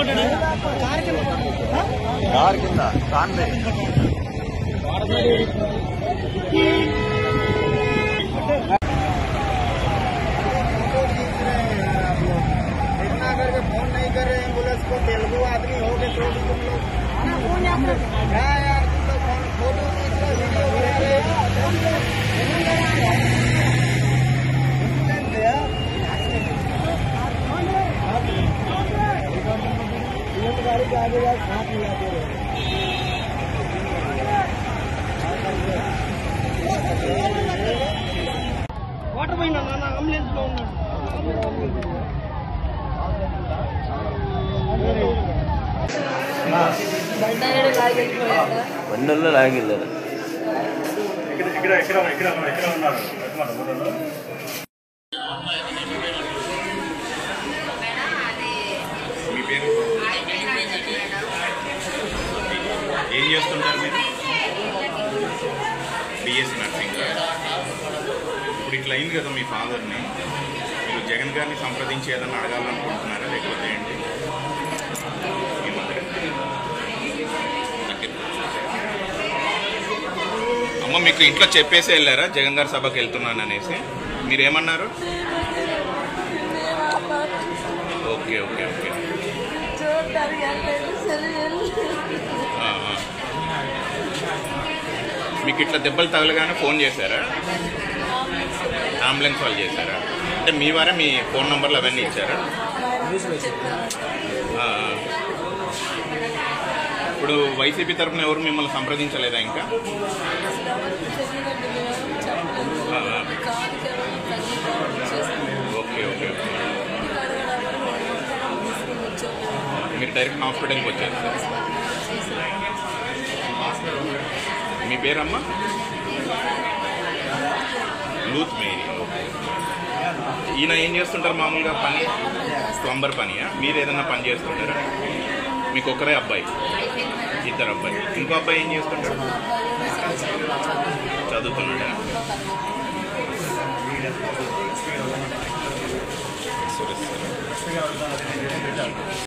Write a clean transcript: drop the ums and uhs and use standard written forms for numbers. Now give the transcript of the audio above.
Car किंदा कान में इतना करके फोन नहीं कर रहे एम्बुलेंस को। तेलुगु आदमी हो गए तो तुम लोग क्या यार, तुम लोग फोटो खींच रहे, वीडियो बना रहे। गाड़ी के आगे हाथ मिलाते रहे। वाटर పోయినా నాన్న అంబులెన్స్ లో ఉన్నాడు। బండల్లో లాగిల్లారు ఇక్కడ ఉన్నారు। మీ పేరు ఏం చేస్తుంటారు మీరు? BSc nursing. ఇప్పుడు ఇట్లా అయింది కదా మీ ఫాదర్ని, మీరు జగన్ గారిని సంప్రదించి ఏదన్నా అడగాలనుకుంటున్నారా లేకపోతే ఏంటి? అమ్మ మీకు ఇంట్లో చెప్పేసి వెళ్ళారా జగన్ గారి సభకి వెళ్తున్నాను అనేసి? మీరేమన్నారు? ఓకే ఓకే ఓకే మీకు ఇట్లా దెబ్బలు తగలగానే ఫోన్ చేశారా? అంబులెన్స్ వాళ్ళు చేశారా? అంటే మీ వారే మీ ఫోన్ నంబర్లు అవన్నీ ఇచ్చారా? ఇప్పుడు వైసీపీ తరఫున ఎవరు మిమ్మల్ని సంప్రదించలేదా ఇంకా? ఓకే ఓకే మీరు డైరెక్ట్ హాస్పిటల్కి వచ్చారు సార్? మీ పేరమ్మా? లూత్ మేరీ। ఈయన ఏం చేస్తుంటారు మామూలుగా పని? ప్లంబర్ పనియా? మీరు ఏదన్నా పని చేస్తుంటారా? మీకు ఒకరే అబ్బాయి? ఇద్దరు అబ్బాయి। ఇంకో అబ్బాయి ఏం చేస్తుంటాడు? చదువుతున్నాడా? సరే సరే।